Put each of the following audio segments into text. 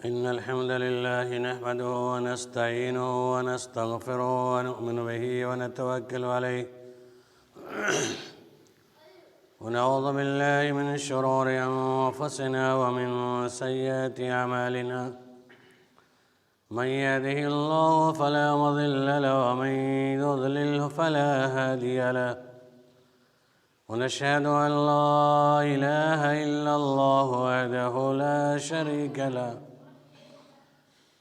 إن الحمد لله نحمده ونستعينه ونستغفره ونؤمن به ونتوكل عليه ونعوذ بالله من شرور أنفسنا ومن سيئات أعمالنا من يهده الله فلا مضل له ومن يضلله فلا هادي له ونشهد أن لا إله إلا الله وحده لا شريك له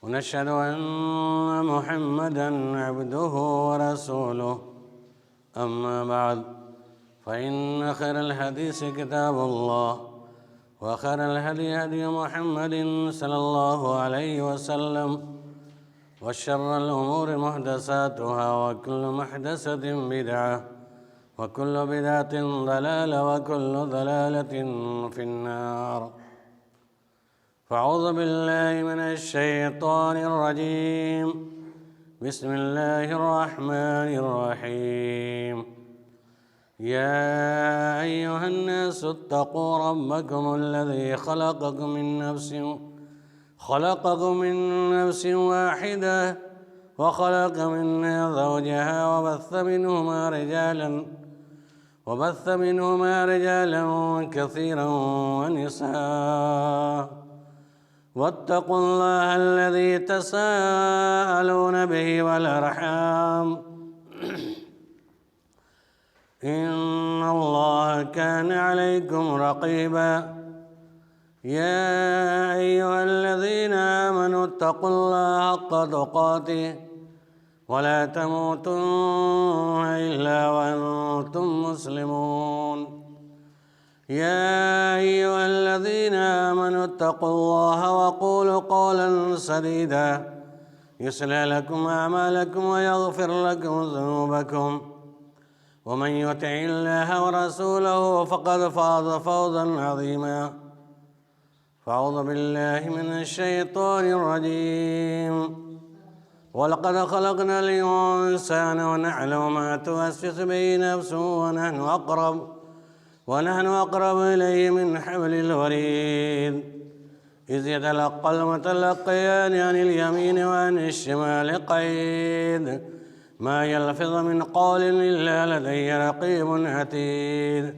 ونشهد أن محمدًا عبده ورسوله أما بعد فإن خير الحديث كتاب الله وخير الهدي هدي محمد صلى الله عليه وسلم وشر الأمور محدثاتها وكل محدثة بدعة وكل بدعة ضلالة وكل ضلالة في النار. فأعوذ بالله من الشيطان الرجيم. بسم الله الرحمن الرحيم. يا أيها الناس اتقوا ربكم الذي خلقكم من نفس واحدة وخلق منها زوجها وبث منهما رجالا كثيرا ونساء واتقوا الله الذي تساءلون به والأرحام إن الله كان عليكم رقيبا. يا أيها الذين آمنوا اتقوا الله حق تقاته ولا تموتن إلا وأنتم مسلمون. يا أيها الذين آمنوا اتقوا الله وقولوا قولا سديدا يصلح لكم أعمالكم ويغفر لكم ذنوبكم ومن يطع الله ورسوله فقد فاز فوزا عظيما. فأعوذ بالله من الشيطان الرجيم. ولقد خلقنا الإنسان ونعلم ما توسوس به نفسه ونحن أقرب إليه من حبل الوريد إذ يتلقى المتلقيان عن اليمين وعن الشمال قعيد ما يلفظ من قول إلا لديه رقيب عتيد.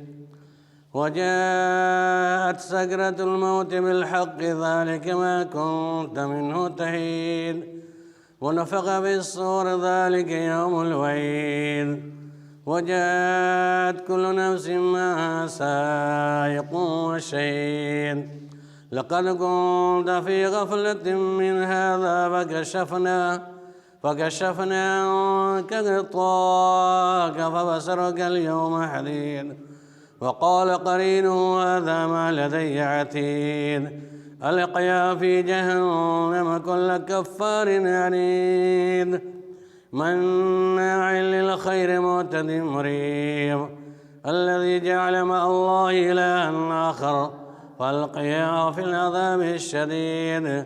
وجاءت سكرة الموت بالحق ذلك ما كنت منه تحيد ونفخ في الصور ذلك يوم الوعيد وجاءت كل نفس معها سائق وشهيد. لقد كنت في غفلة من هذا فكشفنا عنك غطاءك فبصرك اليوم حديد. وقال قرينه هذا ما لدي عتيد. ألقيا في جهنم كل كفار عنيد مناع للخير معتد مريب الذي جعل مع الله إلها آخر فألقياه في العذاب الشديد.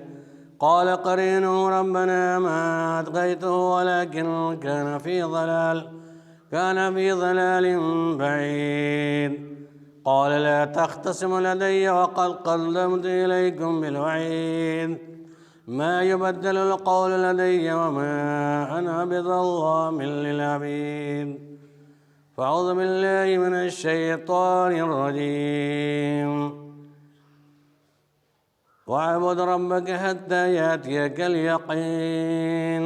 قال قرينه ربنا ما أطغيته ولكن كان في ضلال بعيد. قال لا تختصموا لدي وقد قدمت إليكم بالوعيد ما يبدل القول لدي وما أنا بظلام للعبيد. فأعوذ بالله من الشيطان الرجيم. واعبد ربك حتى يأتيك اليقين.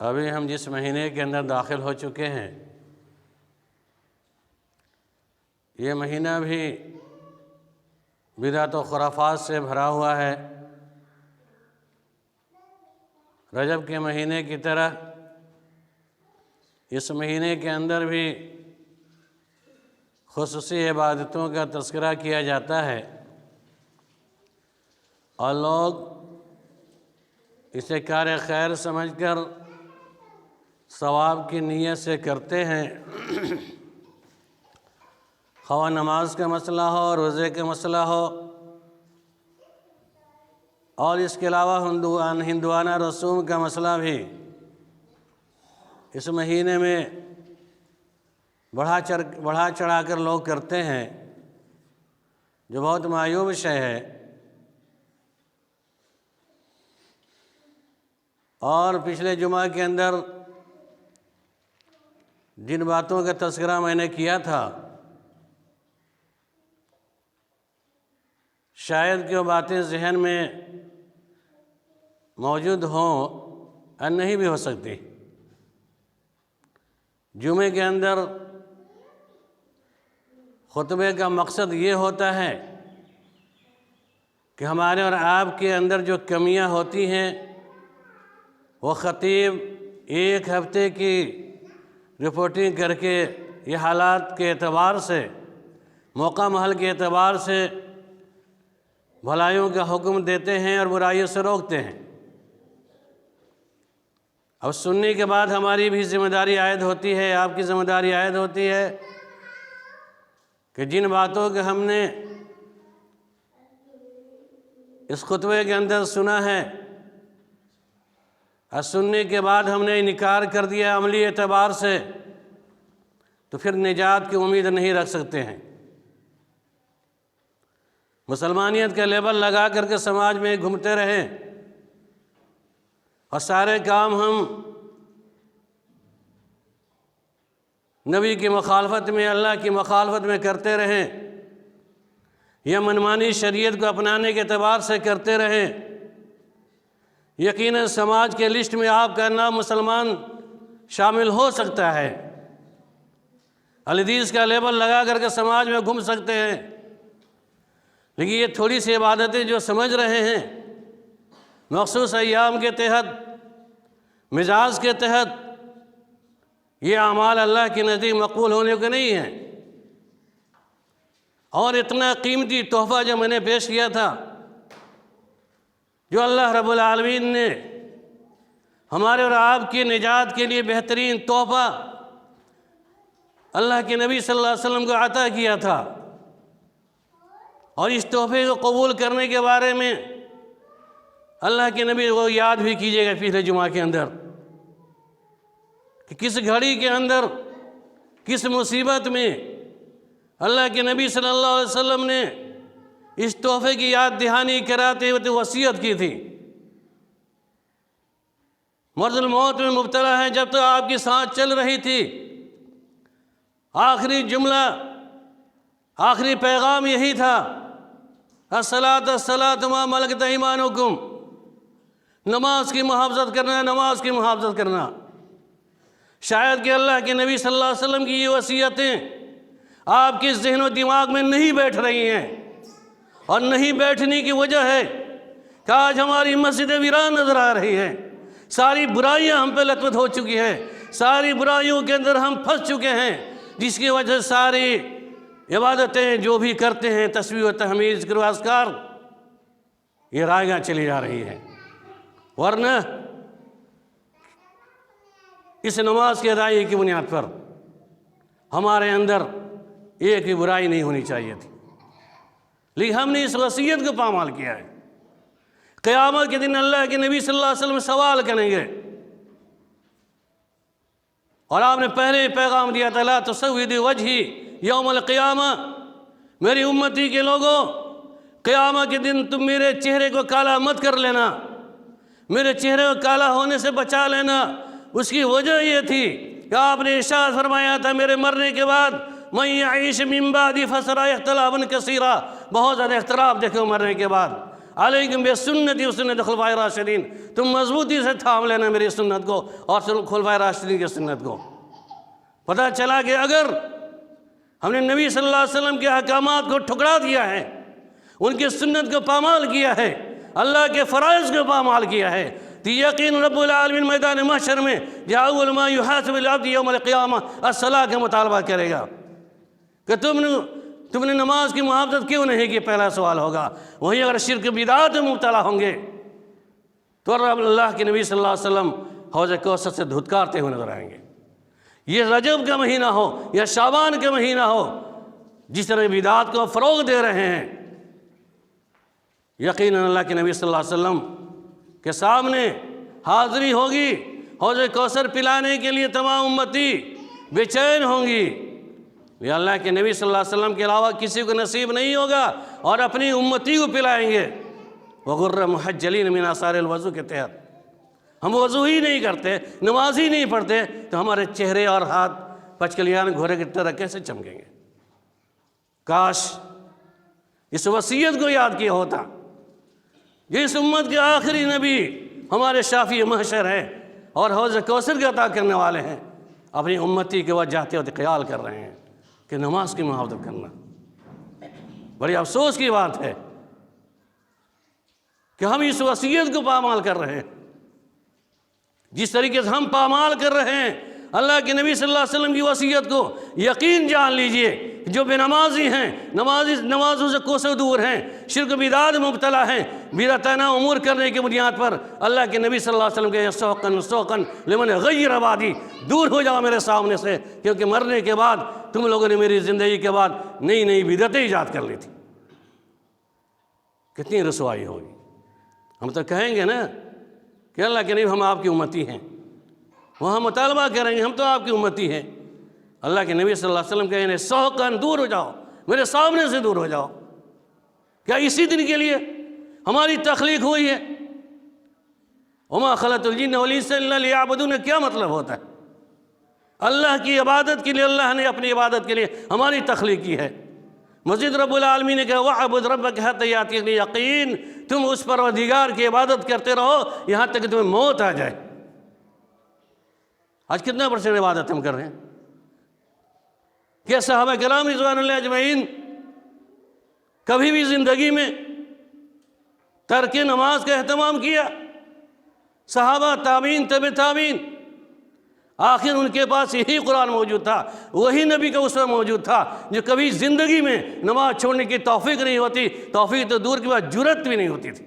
ابھی ہم جس مہینے کے اندر داخل ہو چکے ہیں، یہ مہینہ بھی بدعت و خرافات سے بھرا ہوا ہے۔ رجب کے مہینے کی طرح اس مہینے کے اندر بھی خصوصی عبادتوں کا تذکرہ کیا جاتا ہے، اور لوگ اسے کار خیر سمجھ کر ثواب کی نیت سے کرتے ہیں۔ خواہ نماز کا مسئلہ ہو، روزے کا مسئلہ ہو، اور اس کے علاوہ ہندوانہ رسوم کا مسئلہ بھی اس مہینے میں بڑھا چڑھا کر لوگ کرتے ہیں، جو بہت معیوب شے ہے۔ اور پچھلے جمعہ کے اندر جن باتوں کا تذکرہ میں نے کیا تھا، شاید کہ وہ باتیں ذہن میں موجود ہوں اور نہیں بھی ہو سکتی۔ جمعے کے اندر خطبے کا مقصد یہ ہوتا ہے کہ ہمارے اور آپ کے اندر جو کمیاں ہوتی ہیں، وہ خطیب ایک ہفتے کی رپورٹنگ کر کے یہ حالات کے اعتبار سے، موقع محل کے اعتبار سے بھلائیوں کا حکم دیتے ہیں اور برائیوں سے روکتے ہیں۔ اب سننے کے بعد ہماری بھی ذمہ داری عائد ہوتی ہے، آپ کی ذمہ داری عائد ہوتی ہے کہ جن باتوں کے ہم نے اس خطبے کے اندر سنا ہے اور سننے کے بعد ہم نے انکار کر دیا عملی اعتبار سے، تو پھر نجات کی امید نہیں رکھ سکتے ہیں۔ مسلمانیت کا لیبل لگا کر کے سماج میں گھومتے رہیں اور سارے کام ہم نبی کی مخالفت میں، اللہ کی مخالفت میں کرتے رہیں، یا منمانی شریعت کو اپنانے کے اعتبار سے کرتے رہیں، یقیناً سماج کے لسٹ میں آپ کا نام مسلمان شامل ہو سکتا ہے، الحدیث کا لیبل لگا کر کے سماج میں گھوم سکتے ہیں، لیکن یہ تھوڑی سی عبادتیں جو سمجھ رہے ہیں مخصوص ایام کے تحت، مزاج کے تحت، یہ اعمال اللہ کے نزدیک مقبول ہونے کو نہیں ہیں۔ اور اتنا قیمتی تحفہ جو میں نے پیش کیا تھا، جو اللہ رب العالمین نے ہمارے اور آپ کی نجات کے لیے بہترین تحفہ اللہ کے نبی صلی اللہ علیہ وسلم کو عطا کیا تھا، اور اس تحفے کو قبول کرنے کے بارے میں اللہ کے نبی کو یاد بھی کیجیے گا پچھلے جمعہ کے اندر، کہ کس گھڑی کے اندر، کس مصیبت میں اللہ کے نبی صلی اللہ علیہ وسلم نے اس تحفے کی یاد دہانی کراتے ہوئے وصیت کی تھی۔ مرض الموت میں مبتلا ہے، جب تو آپ کی سانس چل رہی تھی، آخری جملہ، آخری پیغام یہی تھا، الصلاۃ الصلاۃ ما ملکت ایمانکم، نماز کی محافظت کرنا، نماز کی محافظت کرنا۔ شاید کہ اللہ کے نبی صلی اللہ علیہ وسلم کی یہ وصیتیں آپ کے ذہن و دماغ میں نہیں بیٹھ رہی ہیں، اور نہیں بیٹھنے کی وجہ ہے کہ آج ہماری مسجد ویران نظر آ رہی ہے، ساری برائیاں ہم پہ لطمت ہو چکی ہیں، ساری برائیوں کے اندر ہم پھنس چکے ہیں، جس کی وجہ سے ساری عبادتیں جو بھی کرتے ہیں، تسبیح و تحمید، ذکر و اذکار، یہ رائیگاں چلی جا رہی ہیں۔ ورنہ اس نماز کی ادائیگی کی بنیاد پر ہمارے اندر ایک بھی برائی نہیں ہونی چاہیے تھی، لیکن ہم نے اس وصیت کو پامال کیا ہے۔ قیامت کے دن اللہ کے نبی صلی اللہ علیہ وسلم سوال کریں گے، اور آپ نے پہلے ہی پیغام دیا تھا، لا تسود وجہی یوم القیامہ، میری امتی کے لوگوں، قیامت کے دن تم میرے چہرے کو کالا مت کر لینا، میرے چہرے کو کالا ہونے سے بچا لینا۔ اس کی وجہ یہ تھی کہ آپ نے ارشاد فرمایا تھا، میرے مرنے کے بعد من یعیش من بعدی فسیرا اختلافا کثیرا، بہت زیادہ اختلاف دیکھو مرنے کے بعد۔ علیکم بسنتی و سنت خلفائے راشدین، تم مضبوطی سے تھام لینا میری سنت کو اور خلفائے راشدین کی سنت کو۔ پتہ چلا کہ اگر ہم نے نبی صلی اللہ علیہ وسلم کے احکامات کو ٹھکرا دیا ہے، ان کی سنت کو پامال کیا ہے، اللہ کے فرائض کو پامال کیا ہے، تو یقین رب العالمین میدان محشر میں جہاں اول ما یحاسب العبد یوم القیامہ الصلاۃ کا مطالبہ کرے گا کہ تم نے نماز کی محافظت کیوں نہیں کی، پہلا سوال ہوگا۔ وہیں اگر شرک بدعات میں مبتلا ہوں گے تو رب اللہ کے نبی صلی اللہ علیہ وسلم حوض کوثر سے دھتکارتے ہوئے نظر آئیں گے۔ یہ رجب کا مہینہ ہو یا شعبان کا مہینہ ہو، جس طرح بدعات کو فروغ دے رہے ہیں، یقیناً اللہ کے نبی صلی اللہ علیہ وسلم کے سامنے حاضری ہوگی، حوض کوثر پلانے کے لیے تمام امتی بے چین ہوں گی۔ یہ اللہ کے نبی صلی اللہ علیہ وسلم کے علاوہ کسی کو نصیب نہیں ہوگا، اور اپنی امتی کو پلائیں گے۔ وغر محجلین من آثار الوضو کے تحت ہم وضو ہی نہیں کرتے، نماز ہی نہیں پڑھتے، تو ہمارے چہرے اور ہاتھ پچکلیان گھوڑے کی طرح کیسے چمکیں گے؟ کاش اس وصیت کو یاد کیا ہوتا۔ جس امت کے آخری نبی ہمارے شافی محشر ہیں اور حوض کوثر کا عطا کرنے والے ہیں، اپنی امتی کے وہ جاتے ہوتے خیال کر رہے ہیں کہ نماز کی محافظت کرنا۔ بڑی افسوس کی بات ہے کہ ہم اس وصیت کو پامال کر رہے ہیں۔ جس طریقے سے ہم پامال کر رہے ہیں اللہ کے نبی صلی اللہ علیہ وسلم کی وصیت کو، یقین جان لیجئے جو بے نمازی ہیں، نمازوں سے کوسوں دور ہیں، شرک بدعات میں مبتلا ہیں، بدعتانہ امور کرنے کی بنیاد پر اللہ کے نبی صلی اللہ علیہ وسلم کے سوقن لمن غیر آبادی، دور ہو جاؤ میرے سامنے سے، کیونکہ مرنے کے بعد تم لوگوں نے میری زندگی کے بعد نئی نئی بدعتیں ایجاد کر لی تھی۔ کتنی رسوائی ہوگی۔ ہم تو کہیں گے نا کہ اللہ کے نبی ہم آپ کی امتی ہیں، وہاں مطالبہ کریں گے ہم تو آپ کی امتی ہیں۔ اللہ کے نبی صلی اللہ علیہ وسلم کہیں سوقن دور ہو جاؤ، میرے سامنے سے دور ہو جاؤ۔ کیا اسی دن کے لیے ہماری تخلیق ہوئی ہے؟ وما خلقت الجن والانس الا لیعبدون، کیا مطلب ہوتا ہے؟ اللہ کی عبادت کے لیے، اللہ نے اپنی عبادت کے لیے ہماری تخلیق کی ہے۔ مزید رب العالمین نے کہا وَاعْبُدْ رَبَّكَ حَتَّىٰ يَأْتِيَكَ الْيَقِينُ، تم اس پروردگار کی عبادت کرتے رہو یہاں تک کہ تمہیں موت آ جائے۔ آج کتنا % عبادت ہم کر رہے ہیں؟ کہ صحابہ کرام رضوان اللہ اجمعین کبھی بھی زندگی میں ترک نماز کا اہتمام کیا؟ صحابہ، تابعین، تبع تابعین، آخر ان کے پاس یہی قرآن موجود تھا، وہی نبی کا اسوہ موجود تھا، جو کبھی زندگی میں نماز چھوڑنے کی توفیق نہیں ہوتی، توفیق تو دور کی بات جرأت بھی نہیں ہوتی تھی۔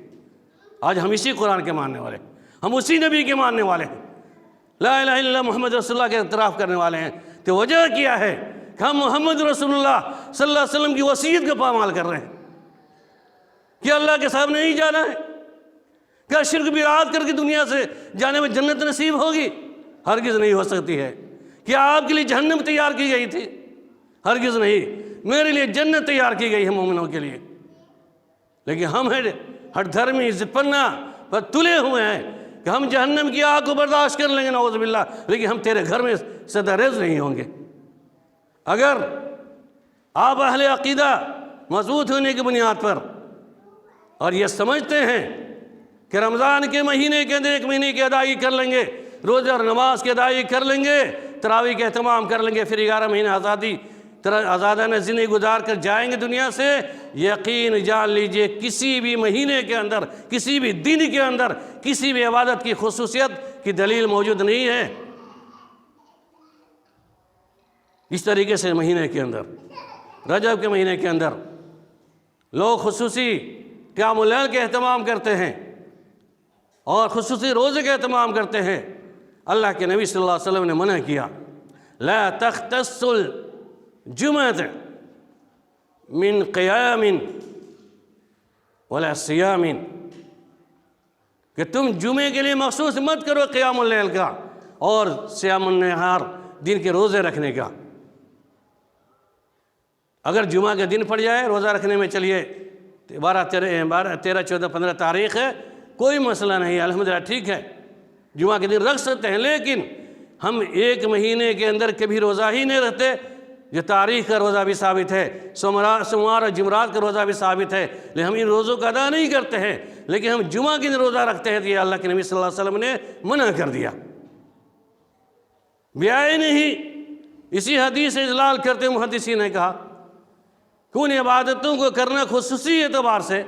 آج ہم اسی قرآن کے ماننے والے ہیں، ہم اسی نبی کے ماننے والے ہیں، لا الہ الا اللہ محمد رسول اللہ کے اعتراف کرنے والے ہیں۔ تو وجہ کیا ہے کہ ہم محمد رسول اللہ صلی اللہ علیہ وسلم کی وصیت کا پامال کر رہے ہیں۔ کیا اللہ کے سامنے نہیں جانا ہے؟ کیا شرک بدعات کر کے دنیا سے جانے میں جنت نصیب ہوگی؟ ہرگز نہیں ہو سکتی ہے۔ کیا آپ کے لیے جہنم تیار کی گئی تھی؟ ہرگز نہیں۔ میرے لیے جنت تیار کی گئی ہے مومنوں کے لیے، لیکن ہم ہر دھرمی زپنا پر تلے ہوئے ہیں کہ ہم جہنم کی آگ کو برداشت کر لیں گے نعوذ باللہ، لیکن ہم تیرے گھر میں صدرز نہیں ہوں گے۔ اگر آپ اہل عقیدہ مضبوط ہونے کی بنیاد پر اور یہ سمجھتے ہیں کہ رمضان کے مہینے کے اندر 1 مہینے کی ادائیگی کر لیں گے، روزہ اور نماز کی ادائیگی کر لیں گے، تراویح کا اہتمام کر لیں گے، پھر 11 مہینے آزادانہ زندگی گزار کر جائیں گے دنیا سے، یقین جان لیجئے کسی بھی مہینے کے اندر، کسی بھی دن کے اندر، کسی بھی عبادت کی خصوصیت کی دلیل موجود نہیں ہے۔ اس طریقے سے مہینے کے اندر، رجب کے مہینے کے اندر لوگ خصوصی قیام اللیل کے اہتمام کرتے ہیں اور خصوصی روزے کا اہتمام کرتے ہیں۔ اللہ کے نبی صلی اللہ علیہ وسلم نے منع کیا، لا تختص الجمعة من قیام ولا صیام، کہ تم جمعے کے لیے مخصوص مت کرو قیام اللیل کا اور صیام النہار، دن کے روزے رکھنے کا۔ اگر جمعہ کے دن پڑ جائے روزہ رکھنے میں، چلیے 12، 13، 14، 15 تاریخ ہے، کوئی مسئلہ نہیں، الحمدللہ ٹھیک ہے، جمعہ کے دن رکھ سکتے ہیں، لیکن ہم 1 مہینے کے اندر کبھی روزہ ہی نہیں رکھتے جو تاریخ کا روزہ بھی ثابت ہے، سوموار اور جمعرات کا روزہ بھی ثابت ہے، لیکن ہم ان روزوں کا ادا نہیں کرتے ہیں، لیکن ہم جمعہ کے دن روزہ رکھتے ہیں، تو یہ اللہ کے نبی صلی اللہ علیہ وسلم نے منع کر دیا۔ بیائے نہیں، اسی حدیث سے اجلال کرتے محدثین نے کہا کہ ان عبادتوں کو کرنا خصوصی اعتبار سے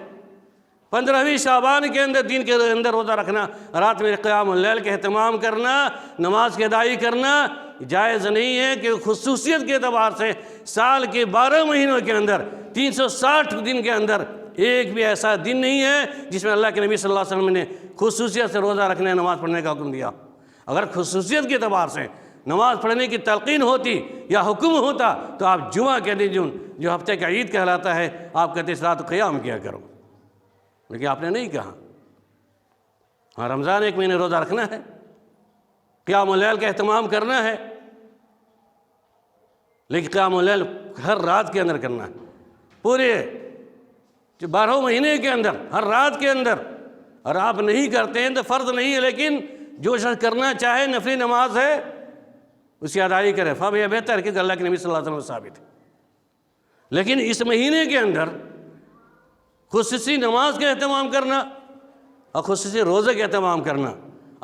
15ویں شعبان کے اندر، دین کے اندر روزہ رکھنا، رات میں قیام اللیل کا اہتمام کرنا، نماز کی ادائیگی کرنا جائز نہیں ہے، کہ خصوصیت کے اعتبار سے سال کے 12 مہینوں کے اندر 360 دن کے اندر ایک بھی ایسا دن نہیں ہے جس میں اللہ کے نبی صلی اللہ علیہ وسلم نے خصوصیت سے روزہ رکھنے، نماز پڑھنے کا حکم دیا۔ اگر خصوصیت کے اعتبار سے نماز پڑھنے کی تلقین ہوتی یا حکم ہوتا تو آپ جمعہ کے دن جو ہفتے کا عید کہلاتا ہے، آپ کہتے اس رات قیام کیا کرو، لیکن آپ نے نہیں کہا۔ ہاں، رمضان ایک مہینے روزہ رکھنا ہے، قیام اللیل کا اہتمام کرنا ہے، لیکن قیام اللیل ہر رات کے اندر کرنا ہے، پورے 12 مہینے کے اندر، ہر رات کے اندر۔ اور آپ نہیں کرتے ہیں تو فرض نہیں ہے، لیکن جو شخص کرنا چاہے، نفلی نماز ہے، اس کی ادائیگی کرے، فب یہ بہتر کہ اللہ کے نبی صلی اللہ علیہ وسلم ثابت ہے۔ لیکن اس مہینے کے اندر خصوصی نماز کا اہتمام کرنا اور خصوصی روزے کا اہتمام کرنا،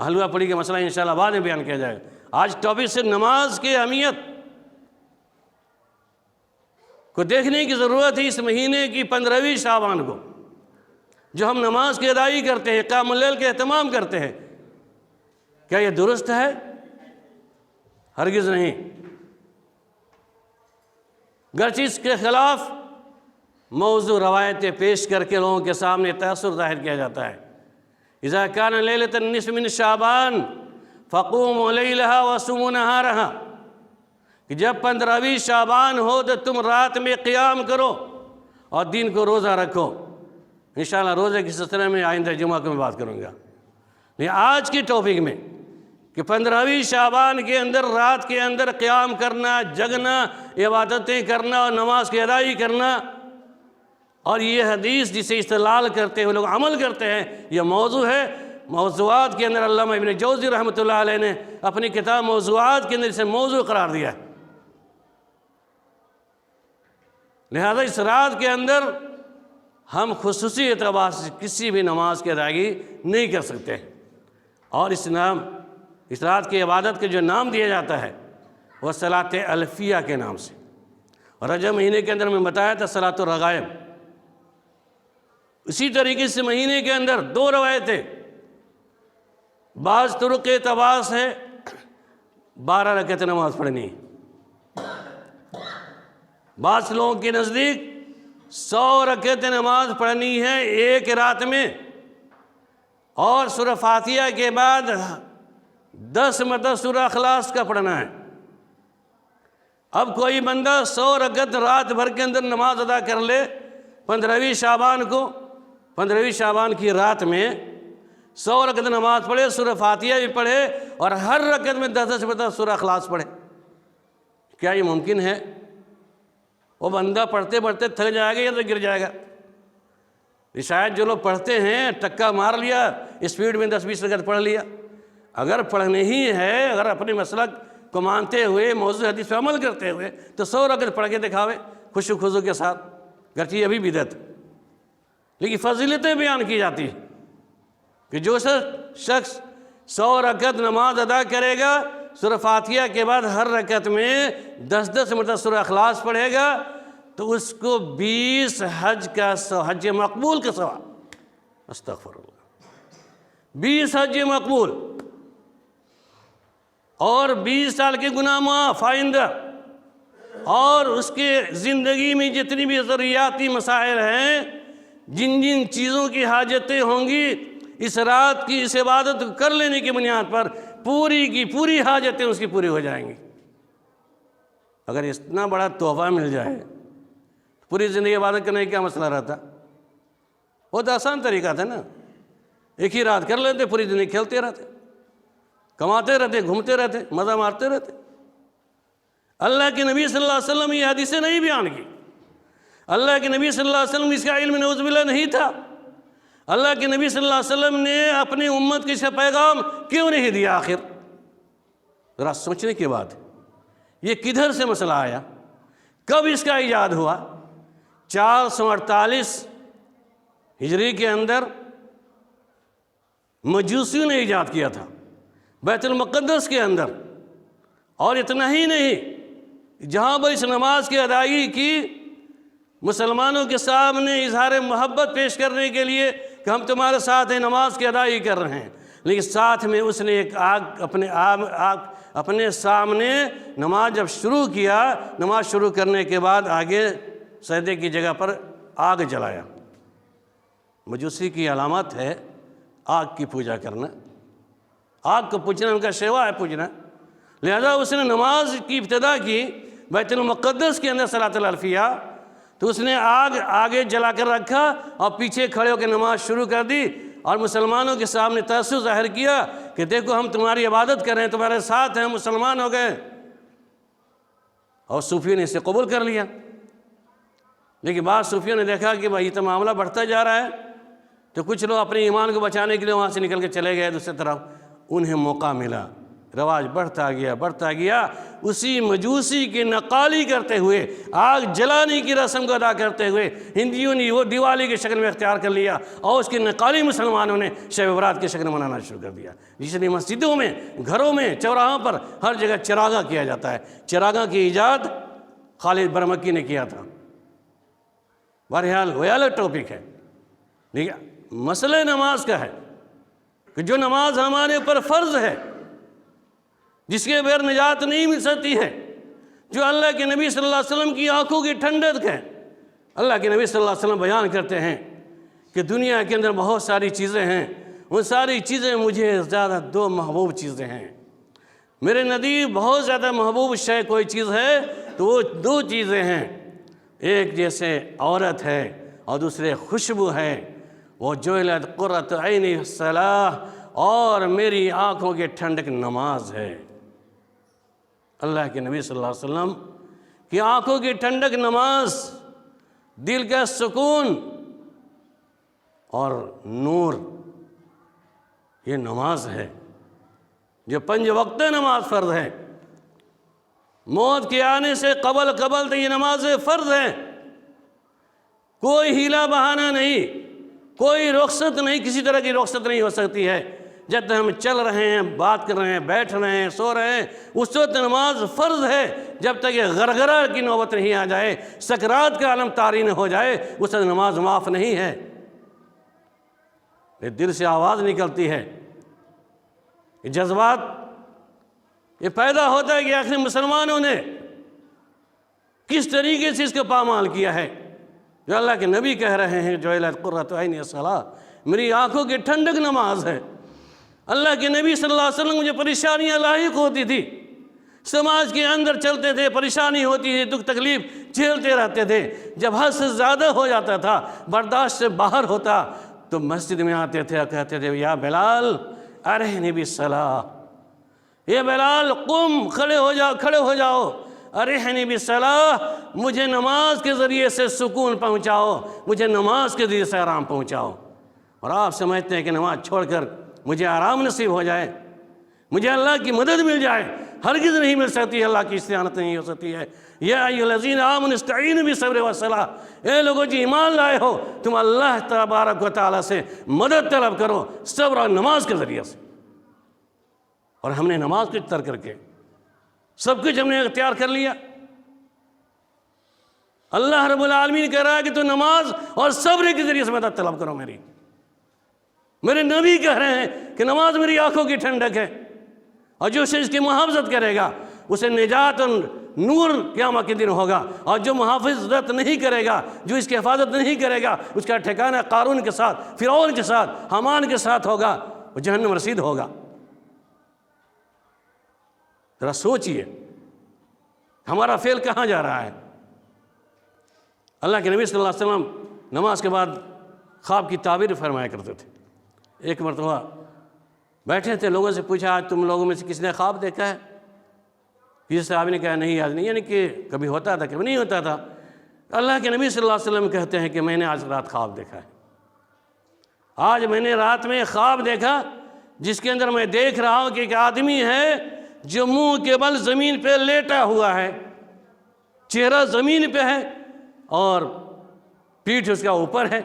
حلوہ پڑی کا مسئلہ انشاءاللہ بعد میں بیان کیا جائے گا۔ آج ٹاپک سے نماز کی اہمیت کو دیکھنے کی ضرورت ہے۔ اس مہینے کی 15ویں شعبان کو جو ہم نماز کی ادائیگی کرتے ہیں، قیام اللیل کا اہتمام کرتے ہیں، کیا یہ درست ہے؟ ہرگز نہیں۔ گرچہ اس کے خلاف موضوع روایتیں پیش کر کے لوگوں کے سامنے تاثر ظاہر کیا جاتا ہے۔ اذا کان لیلۃ النصف من شعبان فقوموا لیلہا وصوموا نہارہا، کہ جب 15ویں شعبان ہو تو تم رات میں قیام کرو اور دن کو روزہ رکھو۔ انشاءاللہ روزے کے سلسلے میں آئندہ جمعہ کو میں بات کروں گا، لیکن آج کی ٹاپک میں کہ 15ویں شعبان کے اندر رات کے اندر قیام کرنا، جگنا، عبادتیں کرنا اور نماز کی ادائیگی کرنا، اور یہ حدیث جسے استدلال کرتے ہوئے لوگ عمل کرتے ہیں، یہ موضوع ہے۔ موضوعات کے اندر علامہ ابن جوزی رحمۃ اللہ علیہ نے اپنی کتاب موضوعات کے اندر اسے موضوع قرار دیا ہے۔ لہذا اس رات کے اندر ہم خصوصی اعتبار سے کسی بھی نماز کی ادائیگی نہیں کر سکتے، اور اس رات کی عبادت کے جو نام دیا جاتا ہے وہ صلاۃ الفیہ کے نام سے۔ اور رجب مہینے کے اندر میں بتایا تھا صلاۃ الرغائب۔ اسی طریقے سے مہینے کے اندر 2 روایتیں، بعض طرق کے اعتبار سے 12 رکعت نماز پڑھنی، بعض لوگوں کے نزدیک 100 رکعت نماز پڑھنی ہے ایک رات میں، اور سورہ فاتحہ کے بعد 10 مرتبہ سورہ اخلاص کا پڑھنا ہے۔ اب کوئی بندہ 100 رکعت رات بھر کے اندر نماز ادا کر لے 15ویں شعبان کو، 15ویں شعبان کی رات میں 100 رکعت نماز پڑھے، سورہ فاتحہ بھی پڑھے، اور ہر رکعت میں 10 مرتبہ سورہ اخلاص پڑھے، کیا یہ ممکن ہے؟ وہ بندہ پڑھتے پڑھتے تھک جائے گا یا تو گر جائے گا۔ شاید جو لوگ پڑھتے ہیں ٹکا مار لیا، اسپیڈ میں 10-20 رکعت پڑھ لیا۔ اگر پڑھنے ہی ہے، اگر اپنے مسلک کو مانتے ہوئے، موضوع حدیث پہ عمل کرتے ہوئے، تو 100 رکعت پڑھ کے دکھاوے خوشو خضو کے ساتھ، گرچہ یہ بھی بدعت، لیکن فضیلتیں بیان کی جاتی ہیں کہ جو شخص 100 رکعت نماز ادا کرے گا، سورہ فاتحہ کے بعد ہر رکعت میں 10 مرتبہ سورہ اخلاص پڑھے گا، تو اس کو 20 حج مقبول کا ثواب، استغفر اللہ، 20 حج مقبول اور 20 سال کے گناہ معاف آئندہ، اور اس کے زندگی میں جتنی بھی ضروریاتی مسائل ہیں، جن جن چیزوں کی حاجتیں ہوں گی، اس رات کی اس عبادت کو کر لینے کی بنیاد پر پوری کی پوری حاجتیں اس کی پوری ہو جائیں گی۔ اگر اتنا بڑا تحفہ مل جائے، پوری زندگی عبادت کرنے کا کیا مسئلہ رہتا؟ وہ تو آسان طریقہ تھا نا، ایک ہی رات کر لیتے، پوری زندگی کھیلتے رہتے، کماتے رہتے، گھومتے رہتے، مزہ مارتے رہتے۔ اللہ کے نبی صلی اللہ علیہ وسلم یہ حدیثیں نہیں بیان کی، اللہ کے نبی صلی اللہ علیہ وسلم اس کا علم نعوذ باللہ نہیں تھا، اللہ کے نبی صلی اللہ علیہ وسلم نے اپنی امت کے سے پیغام کیوں نہیں دیا؟ آخر ذرا سوچنے کی بات ہے، یہ کدھر سے مسئلہ آیا؟ کب اس کا ایجاد ہوا؟ 448 ہجری کے اندر مجوسیوں نے ایجاد کیا تھا بیت المقدس کے اندر۔ اور اتنا ہی نہیں، جہاں پر اس نماز کی ادائیگی کی، مسلمانوں کے سامنے اظہار محبت پیش کرنے کے لیے کہ ہم تمہارے ساتھ ہیں، نماز کی ادائیگی کر رہے ہیں، لیکن ساتھ میں اس نے ایک آگ اپنے سامنے نماز جب شروع کیا، نماز شروع کرنے کے بعد آگے سجدے کی جگہ پر آگ جلایا۔ مجوسی کی علامت ہے آگ کی پوجا کرنا، آگ کو پوجنا ان کا شیوا ہے پوجنا، لہذا اس نے نماز کی ابتدا کی بیت المقدس کے اندر صلاۃ العرفیہ، تو اس نے آگ آگے جلا کر رکھا اور پیچھے کھڑے ہو کے نماز شروع کر دی، اور مسلمانوں کے سامنے تأسف ظاہر کیا کہ دیکھو ہم تمہاری عبادت کر رہے ہیں، تمہارے ساتھ ہیں، مسلمان ہو گئے۔ اور صوفیوں نے اسے قبول کر لیا، لیکن بعض صوفیوں نے دیکھا کہ بھائی یہ تو معاملہ بڑھتا جا رہا ہے، تو کچھ لوگ اپنے ایمان کو بچانے کے لیے وہاں سے نکل کے چلے گئے دوسری طرف، انہیں موقع ملا، رواج بڑھتا گیا، اسی مجوسی کی نقالی کرتے ہوئے، آگ جلانے کی رسم کو ادا کرتے ہوئے ہندیوں نے وہ دیوالی کی شکل میں اختیار کر لیا، اور اس کی نقالی مسلمانوں نے شب برات کی شکل میں منانا شروع کر دیا، جس لیے مسجدوں میں، گھروں میں، چوراہوں پر ہر جگہ چراغاں کیا جاتا ہے۔ چراغاں کی ایجاد خالد برمکی نے کیا تھا۔ بہرحال وہ الگ ٹاپک ہے، لیکن مسئلہ نماز کا ہے کہ جو نماز ہمارے اوپر فرض ہے، جس کے بغیر نجات نہیں مل سکتی ہے، جو اللہ کے نبی صلی اللہ علیہ وسلم کی آنکھوں کی ٹھنڈک ہے۔ اللہ کے نبی صلی اللہ علیہ وسلم بیان کرتے ہیں کہ دنیا کے اندر بہت ساری چیزیں ہیں، ان ساری چیزیں مجھے زیادہ دو محبوب چیزیں ہیں۔ میرے نزدیک بہت زیادہ محبوب شے کوئی چیز ہے تو وہ دو چیزیں ہیں، ایک جیسے عورت ہے اور دوسرے خوشبو ہے، وہ جعلت قرۃ عینی الصلاۃ، اور میری آنکھوں کی ٹھنڈک نماز ہے۔ اللہ کے نبی صلی اللہ علیہ وسلم کی آنکھوں کی ٹھنڈک نماز، دل کا سکون اور نور، یہ نماز ہے جو 5 وقت نماز فرض ہے۔ موت کے آنے سے قبل تو یہ نماز فرض ہے، کوئی ہیلا بہانہ نہیں، کوئی رخصت نہیں، کسی طرح کی رخصت نہیں ہو سکتی ہے۔ جب تک ہم چل رہے ہیں، بات کر رہے ہیں، بیٹھ رہے ہیں، سو رہے ہیں، اس وقت نماز فرض ہے، جب تک یہ غرغرہ کی نوبت نہیں آ جائے، سکرات کا عالم طاری نہ ہو جائے، اس وقت نماز معاف نہیں ہے۔ یہ دل سے آواز نکلتی ہے، یہ جذبات یہ پیدا ہوتا ہے کہ آخر مسلمانوں نے کس طریقے سے اس کا پامال کیا ہے، جو اللہ کے نبی کہہ رہے ہیں جعلت قرۃ عینی الصلاۃ، میری آنکھوں کی ٹھنڈک نماز ہے۔ اللہ کے نبی صلی اللہ علیہ وسلم مجھے پریشانیاں لاحق ہوتی تھی، سماج کے اندر چلتے تھے، پریشانی ہوتی تھی، دکھ تکلیف جھیلتے رہتے تھے، جب حد سے زیادہ ہو جاتا تھا، برداشت سے باہر ہوتا، تو مسجد میں آتے تھے اور کہتے تھے یا بلال ارحنی بالصلاۃ، یہ بلال قم، کھڑے ہو جاؤ، ارحنی بالصلاۃ، مجھے نماز کے ذریعے سے سکون پہنچاؤ، مجھے نماز کے ذریعے سے آرام پہنچاؤ۔ اور آپ سمجھتے ہیں کہ نماز چھوڑ کر مجھے آرام نصیب ہو جائے، مجھے اللہ کی مدد مل جائے، ہرگز نہیں مل سکتی، اللہ کی استعانت نہیں ہو سکتی ہے۔ یا ایھا الذین آمنوا استعینوا بالصبر والصلاۃ، اے لوگوں جو ایمان لائے ہو، تم اللہ تبارک و تعالیٰ سے مدد طلب کرو صبر اور نماز کے ذریعے سے۔ اور ہم نے نماز کو ترک کر کے سب کچھ ہم نے اختیار کر لیا۔ اللہ رب العالمین کہہ رہا ہے کہ تو نماز اور صبر کے ذریعے سے مدد طلب کرو میری۔ میرے نبی کہہ رہے ہیں کہ نماز میری آنکھوں کی ٹھنڈک ہے، اور جو شخص اس کی محافظت کرے گا اسے نجات اور نور قیامت کے دن ہوگا، اور جو محافظت نہیں کرے گا، جو اس کی حفاظت نہیں کرے گا، اس کا ٹھکانہ قارون کے ساتھ، فرعون کے ساتھ، حامان کے ساتھ ہوگا، وہ جہنم رسید ہوگا۔ ذرا سوچئے ہمارا فعل کہاں جا رہا ہے۔ اللہ کے نبی صلی اللہ علیہ وسلم نماز کے بعد خواب کی تعبیر فرمایا کرتے تھے۔ ایک مرتبہ بیٹھے تھے، لوگوں سے پوچھا آج تم لوگوں میں سے کس نے خواب دیکھا ہے؟ کسی صحابی نے کہا نہیں آج نہیں، یعنی کہ کبھی ہوتا تھا کبھی نہیں ہوتا تھا۔ اللہ کے نبی صلی اللہ علیہ وسلم کہتے ہیں کہ میں نے آج رات خواب دیکھا ہے، آج میں نے رات میں خواب دیکھا جس کے اندر میں دیکھ رہا ہوں کہ ایک آدمی ہے جو منہ کے بل زمین پہ لیٹا ہوا ہے، چہرہ زمین پہ ہے اور پیٹھ اس کا اوپر ہے،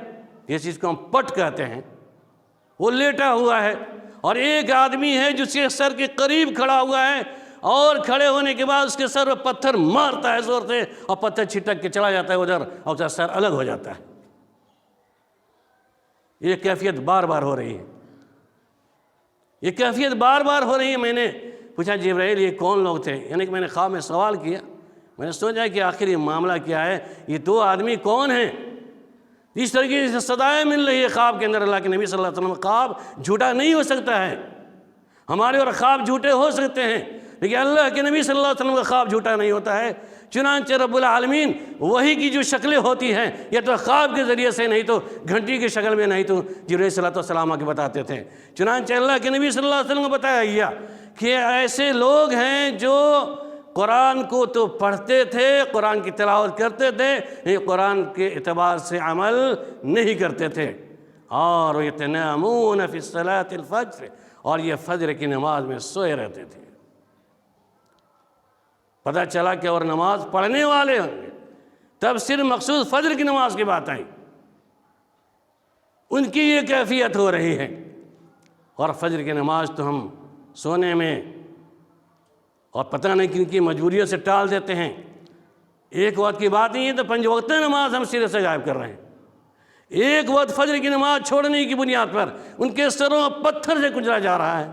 یہ چیز کو ہم پٹ کہتے ہیں، وہ لیٹا ہوا ہے، اور ایک آدمی ہے جو اس کے سر کے قریب کھڑا ہوا ہے، اور کھڑے ہونے کے بعد اس کے سر پہ پتھر مارتا ہے زور سے، اور پتھر چھٹک کے چلا جاتا ہے ادھر، اور اس کا سر الگ ہو جاتا ہے۔ یہ کیفیت بار بار ہو رہی ہے، یہ کیفیت بار بار ہو رہی ہے۔ میں نے پوچھا جبرائیل یہ کون لوگ تھے؟ یعنی کہ میں نے خواب میں سوال کیا، میں نے سوچا کہ آخر یہ معاملہ کیا ہے، یہ دو آدمی کون ہیں؟ اس طریقے سے صدائیں مل رہی ہے خواب کے اندر۔ اللہ کے نبی صلی اللہ علیہ وسلم، خواب جھوٹا نہیں ہو سکتا ہے، ہمارے اور خواب جھوٹے ہو سکتے ہیں، لیکن اللہ کے نبی صلی اللہ علیہ وسلم کا خواب جھوٹا نہیں ہوتا ہے۔ چنانچہ رب العالمین وحی کی جو شکلیں ہوتی ہیں، یا تو خواب کے ذریعے سے، نہیں تو گھنٹی کی شکل میں، نہیں تو جبرائیل صلی اللہ علیہ وسلم آ کے بتاتے تھے۔ چنانچہ اللہ کے نبی صلی اللہ علیہ وسلم کو بتایا گیا کہ ایسے لوگ ہیں جو قرآن کو تو پڑھتے تھے، قرآن کی تلاوت کرتے تھے، لیکن قرآن کے اعتبار سے عمل نہیں کرتے تھے، اور یتنامون فی صلاۃ الفجر، اور یہ فجر کی نماز میں سوئے رہتے تھے۔ پتہ چلا کہ اور نماز پڑھنے والے ہوں گے، تب صرف مخصوص فجر کی نماز کی بات آئی، ان کی یہ کیفیت ہو رہی ہے۔ اور فجر کی نماز تو ہم سونے میں اور پتہ نہیں کن کی مجبوریوں سے ٹال دیتے ہیں۔ ایک وقت کی بات نہیں ہے تو 5 وقت نماز ہم سرے سے غائب کر رہے ہیں۔ ایک وقت فجر کی نماز چھوڑنے کی بنیاد پر ان کے سروں پتھر سے کچلا جا رہا ہے۔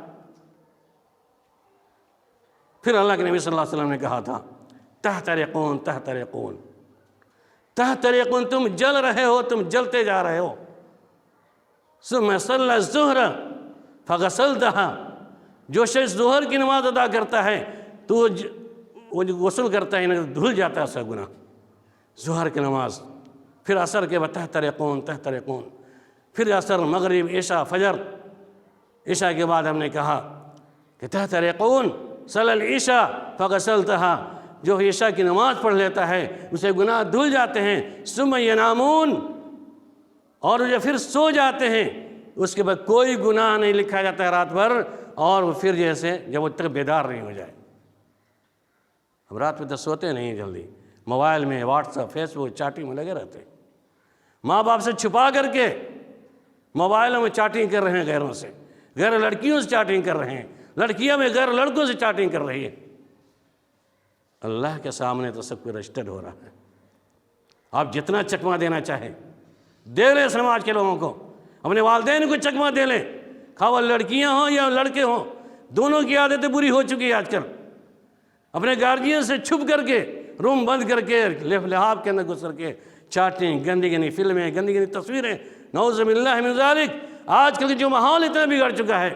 پھر اللہ کے نبی صلی اللہ علیہ وسلم نے کہا تھا تحترقون تحترقون تحترقون، تم جل رہے ہو، تم جلتے جا رہے ہو۔ ثم صلی الظہر فغسلتھا، جو شخص ظہر کی نماز ادا کرتا ہے تو وہ غسل کرتا ہے، دھل جاتا ہے اس کا گناہ، ظہر کی نماز۔ پھر عصر کے بعد تحترقون تحترقون، پھر عصر، مغرب، عشاء، فجر۔ عشاء کے بعد ہم نے کہا کہ تحترقون صلی العشاء فغسلتھا، جو عشاء کی نماز پڑھ لیتا ہے اسے گناہ دھل جاتے ہیں۔ ثم ینامون، اور جو پھر سو جاتے ہیں، اس کے بعد کوئی گناہ نہیں لکھا جاتا ہے رات بھر، اور پھر جیسے جب وہ تک بیدار نہیں ہو جائے۔ ہم رات میں تو سوتے نہیں جلدی، موبائل میں، واٹس ایپ، فیس بک، چیٹنگ میں لگے رہتے ہیں، ماں باپ سے چھپا کر کے موبائلوں میں چیٹنگ کر رہے ہیں، غیروں سے، غیر لڑکیوں سے چیٹنگ کر رہے ہیں، لڑکیاں میں غیر لڑکوں سے چیٹنگ کر رہی ہے۔ اللہ کے سامنے تو سب کو رجسٹرڈ ہو رہا ہے۔ آپ جتنا چکمہ دینا چاہیں دے لیں سماج کے لوگوں کو، اپنے والدین کو چکمہ دے لیں، خواہ وہ لڑکیاں ہوں یا لڑکے ہوں، دونوں کی عادتیں بری ہو چکی ہے آج کل۔ اپنے گارجین سے چھپ کر کے، روم بند کر کے، لحاظ کے اندر گزر کے چیٹنگ، گندی گندی فلمیں، گندی گندی تصویریں، نعوذ باللہ من ذالک۔ آج کل جو ماحول اتنا بگڑ چکا ہے،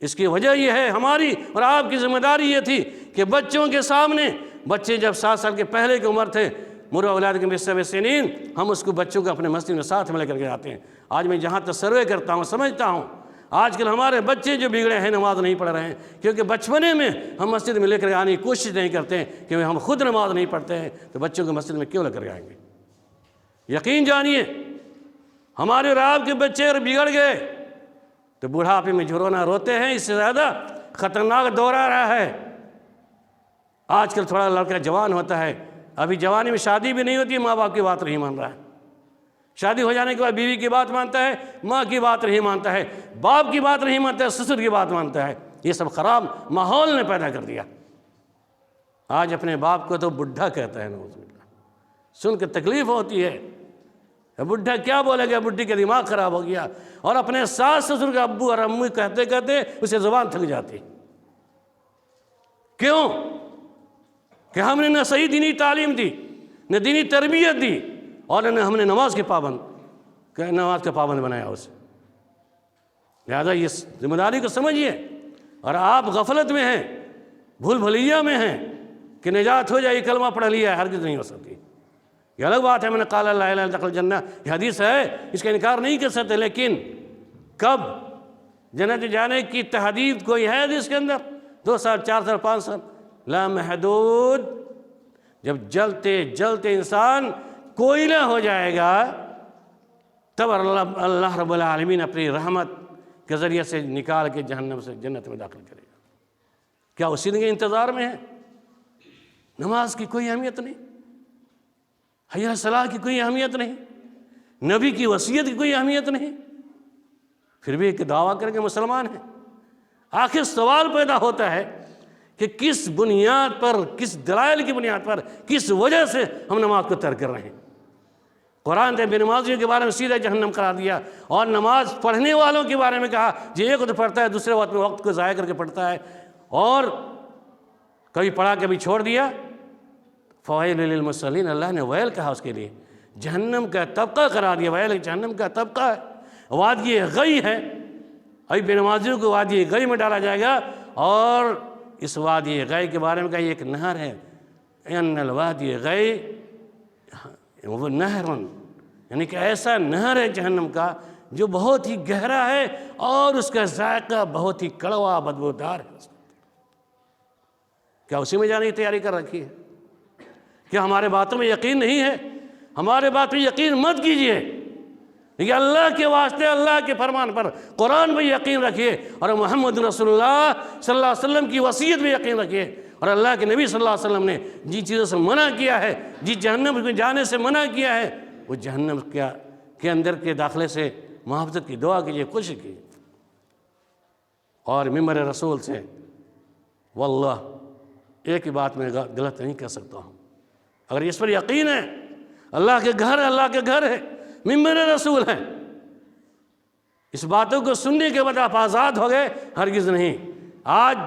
اس کی وجہ یہ ہے، ہماری اور آپ کی ذمہ داری یہ تھی کہ بچوں کے سامنے، بچے جب 7 سال کے پہلے کی عمر تھے، مروا اولادکم بسبع سنین، ہم اس کو بچوں کو اپنے مسجد میں ساتھ میں لے کر کے آتے ہیں۔ آج میں جہاں تک سروے کرتا ہوں، سمجھتا ہوں آج کل ہمارے بچے جو بگڑے ہیں، نماز نہیں پڑھ رہے ہیں، کیونکہ بچپنے میں ہم مسجد میں لے کر آنے کی کوشش نہیں کرتے ہیں، کیونکہ ہم خود نماز نہیں پڑھتے ہیں، تو بچوں کو مسجد میں کیوں لے کر آئیں گے؟ یقین جانیے، ہمارے اور آپ کے بچے اگر بگڑ گئے تو بڑھاپے میں جھرونا روتے ہیں، اس سے زیادہ خطرناک دور آ رہا ہے۔ آج کل تھوڑا لڑکا جوان ہوتا ہے، ابھی جوانی میں شادی بھی نہیں ہوتی، ماں باپ کی بات نہیں مان رہا ہے، شادی ہو جانے کے بعد بیوی کی بات مانتا ہے، ماں کی بات نہیں مانتا ہے، باپ کی بات نہیں مانتا ہے، سسر کی بات مانتا ہے۔ یہ سب خراب ماحول نے پیدا کر دیا۔ آج اپنے باپ کو تو بڈھا کہتا ہے، نعوذ باللہ، سن کے تکلیف ہوتی ہے، بڈھا کیا بولے گا، بڈھی کا دماغ خراب ہو گیا۔ اور اپنے ساس سسر کا ابو اور امی کہتے کہتے اسے زبان تھک جاتی۔ کیوں؟ کہ ہم نے نہ صحیح دینی تعلیم دی، نہ دینی تربیت دی، اور نہ ہم نے نماز کا پابند بنایا اسے۔ لہذا یہ ذمہ داری کو سمجھیے، اور آپ غفلت میں ہیں، بھول بھلیہ میں ہیں کہ نجات ہو جائے، یہ کلمہ پڑھ لیا ہے، ہرگز نہیں ہو سکتی۔ یہ الگ بات ہے، میں نے قال لا الہ الا اللہ دخل الجنہ، یہ حدیث ہے، اس کا انکار نہیں کر سکتے، لیکن کب جنت جانے کی تحدید کوئی ہے حدیث کے اندر؟ 2 سال، 4 سال، 5 سال، لا محدود۔ جب جلتے جلتے انسان کوئلہ ہو جائے گا، تب اللہ رب العالمین اپنی رحمت کے ذریعے سے نکال کے جہنم سے جنت میں داخل کرے گا۔ کیا اسی دن کے انتظار میں ہے؟ نماز کی کوئی اہمیت نہیں، حی علی الصلاۃ کی کوئی اہمیت نہیں، نبی کی وصیت کی کوئی اہمیت نہیں، پھر بھی ایک دعویٰ کر کے مسلمان ہیں۔ آخر سوال پیدا ہوتا ہے کہ کس بنیاد پر، کس دلائل کی بنیاد پر، کس وجہ سے ہم نماز کو ترک کر رہے ہیں؟ قرآن نے بے نمازیوں کے بارے میں سیدھا جہنم قرار دیا، اور نماز پڑھنے والوں کے بارے میں کہا جو ایک وقت پڑھتا ہے دوسرے وقت میں وقت کو ضائع کر کے پڑھتا ہے، اور کبھی پڑھا کبھی چھوڑ دیا، فویل للمصلین، اللہ نے ویل کہا اس کے لیے، جہنم کا طبقہ قرار دیا۔ ویل جہنم کا طبقہ ہے، وادی غی ہے، ابھی بے نمازیوں کو وادی غی میں ڈالا جائے گا، اور اس وادی غی کے بارے میں کہا یہ ایک نہر ہے، ان الوادی غی وہ نہر، یعنی کہ ایسا نہر ہے جہنم کا جو بہت ہی گہرا ہے، اور اس کا ذائقہ بہت ہی کڑوا بدبودار ہے۔ کیا اسی میں جانے کی تیاری کر رکھی ہے؟ کیا ہمارے باتوں میں یقین نہیں ہے؟ ہمارے بات میں یقین مت کیجئے، لیکن اللہ کے واسطے، اللہ کے فرمان پر، قرآن میں یقین رکھیے، اور محمد رسول اللہ صلی اللہ علیہ وسلم کی وصیت میں یقین رکھیے، اور اللہ کے نبی صلی اللہ علیہ وسلم نے جن چیزوں سے منع کیا ہے، جس جہنم میں جانے سے منع کیا ہے، وہ جہنم کے اندر کے داخلے سے محافظت کی دعا کیجئے، کوشش کیجئے۔ اور ممبر رسول سے واللہ ایک ہی بات میں غلط نہیں کر سکتا ہوں، اگر اس پر یقین ہے اللہ کے گھر ہے، اللہ کے گھر ہے، ممبر رسول ہے، اس باتوں کو سننے کے بعد آپ آزاد ہو گئے؟ ہرگز نہیں۔ آج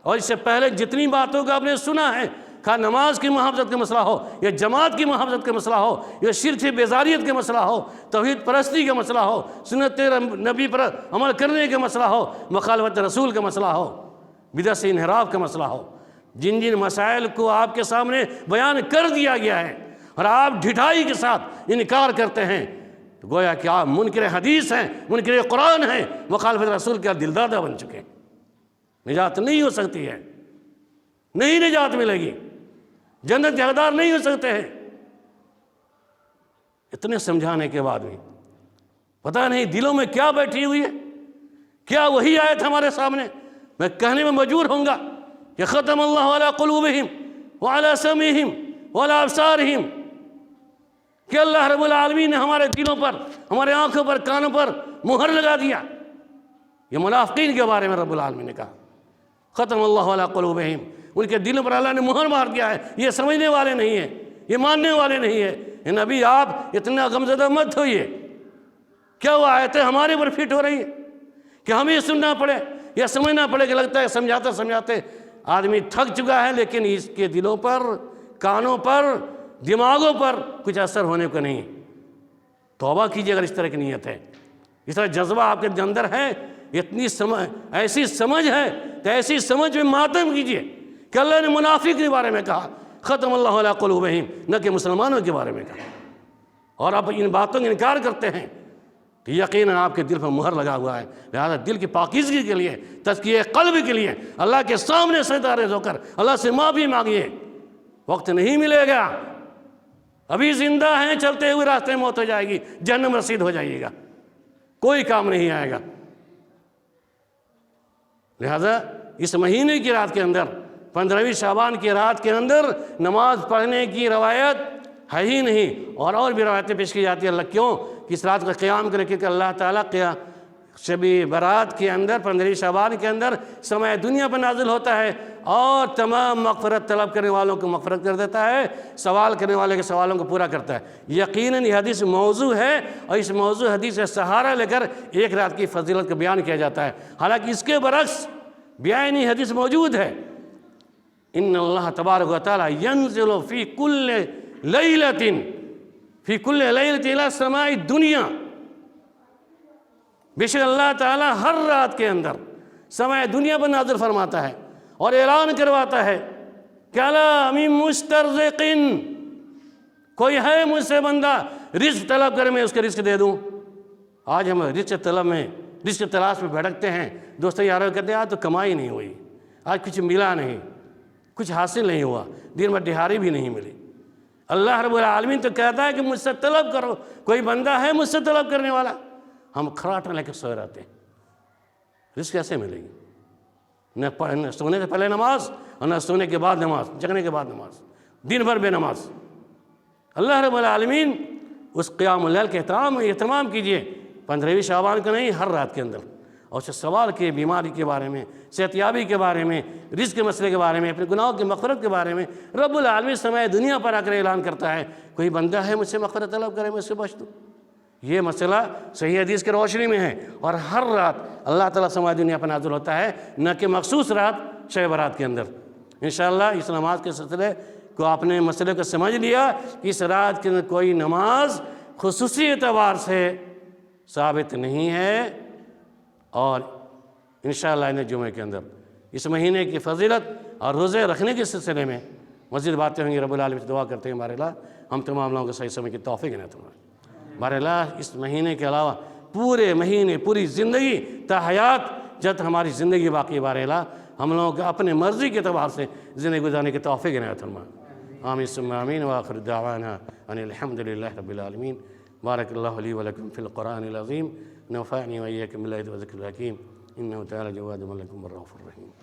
اور اس سے پہلے جتنی باتوں کو آپ نے سنا ہے، خواہ نماز کی محافظت کا مسئلہ ہو، یا جماعت کی محافظت کا مسئلہ ہو، یا شرک بیزاریت کا مسئلہ ہو، توحید پرستی کا مسئلہ ہو، سنت نبی پر عمل کرنے کا مسئلہ ہو، مخالفت رسول کا مسئلہ ہو، بدعت سے انحراف کا مسئلہ ہو، جن مسائل کو آپ کے سامنے بیان کر دیا گیا ہے، اور آپ ڈھٹائی کے ساتھ انکار کرتے ہیں، تو گویا کہ آپ منکر حدیث ہیں، منکر قرآن ہیں، مخالفت رسول کے دلدادہ بن چکے ہیں۔ نجات نہیں ہو سکتی ہے، نہیں نجات ملے گی، جنت کے حقدار نہیں ہو سکتے ہیں۔ اتنے سمجھانے کے بعد بھی پتہ نہیں دلوں میں کیا بیٹھی ہوئی ہے، کیا وہی آیت ہمارے سامنے؟ میں کہنے میں مجبور ہوں گا کہ ختم اللہ علی قلوبہم وعلی سمعہم وعلی ابصارہم، کہ اللہ رب العالمین نے ہمارے دلوں پر، ہمارے آنکھوں پر، کانوں پر مہر لگا دیا۔ یہ منافقین کے بارے میں رب العالمین نے کہا ختم اللہ علی قلوبہم، ان کے دلوں پر اللہ نے مہر مار دیا ہے، یہ سمجھنے والے نہیں ہیں، یہ ماننے والے نہیں ہیں۔ یہ نبی آپ اتنا غمزدہ مت ہوئیے، کیا وہ آیتیں ہمارے پر فٹ ہو رہی ہیں کہ ہمیں سننا پڑے یا سمجھنا پڑے؟ کہ لگتا ہے سمجھاتے سمجھاتے آدمی تھک چکا ہے، لیکن اس کے دلوں پر، کانوں پر، دماغوں پر کچھ اثر ہونے کو نہیں۔ توبہ کیجیے اگر اس طرح کی نیت ہے، اس طرح جذبہ آپ کے اندر ہے، اتنی ایسی سمجھ ہے تو ایسی سمجھ میں ماتم کیجیے کہ اللہ نے منافق کے بارے میں کہا ختم اللہ علی قلوبہم، نہ کہ مسلمانوں کے بارے میں کہا، اور آپ ان باتوں کا انکار کرتے ہیں کہ یقیناً آپ کے دل پر مہر لگا ہوا ہے۔ لہذا دل کی پاکیزگی کے لیے، تزکیہ قلب کے لیے اللہ کے سامنے سجدہ ریز ہو کر اللہ سے معافی مانگیے۔ وقت نہیں ملے گا، ابھی زندہ ہیں، چلتے ہوئے راستے میں موت ہو جائے گی، جہنم رسید ہو جائیے گا، کوئی کام نہیں آئے گا۔ لہذا اس مہینے کی رات کے اندر، 15ویں شعبان کی رات کے اندر نماز پڑھنے کی روایت ہے ہی نہیں، اور بھی روایتیں پیش کی جاتی ہیں۔ اللہ کیوں کہ اس رات کا قیام کرے، کیونکہ اللہ تعالیٰ شب برات کے اندر، 15ویں شعبان کے اندر سماع دنیا پر نازل ہوتا ہے، اور تمام مغفرت طلب کرنے والوں کو مغفرت کر دیتا ہے، سوال کرنے والے کے سوالوں کو پورا کرتا ہے۔ یقیناً یہ حدیث موضوع ہے، اور اس موضوع حدیث سے سہارا لے کر ایک رات کی فضیلت کا بیان کیا جاتا ہے، حالانکہ اس کے برعکس بیانی حدیث موجود ہے۔ ان اللہ تبارک و تعالی ینزل فی کل لیلۃ الی سماء الدنیا، بے شک اللہ تعالی ہر رات کے اندر سماع دنیا پر نازل فرماتا ہے اور اعلان کرواتا ہے کہ الا من مسترزق، کوئی ہے مجھ سے بندہ رزق طلب کرے میں اس کے رزق دے دوں۔ آج ہم رزق طلب میں، رزق تلاش میں بھٹکتے ہیں، دوستوں یاروں کہتے ہیں آج تو کمائی نہیں ہوئی، آج کچھ ملا نہیں، کچھ حاصل نہیں ہوا، دن میں دہاڑی بھی نہیں ملی۔ اللہ رب العالمین تو کہتا ہے کہ مجھ سے طلب کرو، کوئی بندہ ہے مجھ سے طلب کرنے والا؟ ہم کھراٹا لے کے سوئے رہتے ہیں، رزق کیسے ملے گی؟ نہ سونے سے پہلے نماز، اور نہ سونے کے بعد نماز، جگنے کے بعد نماز، دن بھر بے نماز. اللہ رب العالمین اس قیام اللیل کے اہتمام کیجئے 15ویں شعبان کا نہیں، ہر رات کے اندر، اور اس سے سوال کیے بیماری کے بارے میں، صحت یابی کے بارے میں، رزق کے مسئلے کے بارے میں، اپنے گناہوں کی مغفرت کے بارے میں. رب العالمین سمائے دنیا پر آ کر اعلان کرتا ہے کوئی بندہ ہے مجھ سے مغفرت طلب کرے میں اس سے بخش دوں. یہ مسئلہ صحیح حدیث کے روشنی میں ہے، اور ہر رات اللہ تعالیٰ سمائے دنیا پر نازل ہوتا ہے، نہ کہ مخصوص رات شب برات کے اندر. انشاءاللہ اس نماز کے سلسلے کو آپ نے مسئلے کو سمجھ لیا کہ اس رات کے اندر کوئی نماز خصوصی اعتبار سے ثابت نہیں ہے. اور انشاءاللہ انہیں جمعے کے اندر اس مہینے کی فضیلت اور روزے رکھنے کے سلسلے میں مزید باتیں ہوں گی. رب العالمین سے دعا کرتے ہیں ہمارے اللہ ہم تمام لوگوں کو صحیح سمجھ کی توفیق عنایت فرمائے. ہمارے اللہ اس مہینے کے علاوہ پورے مہینے پوری زندگی تا حیات جب ہماری زندگی باقی بارے اللہ ہم لوگوں کو اپنے مرضی کے اعتبار سے زندگی گزارنے کی توفیق عنایت فرمائے. آمین ثم آمین وآخر دعوانا ان الحمد للہ رب العالمین. بارک اللہ لی ولکم فی القرآن العظیم. نفعنی وإياكم بالآيات والذکر الحکیم. إنه تعالى جواد ملك الرؤوف الرحيم.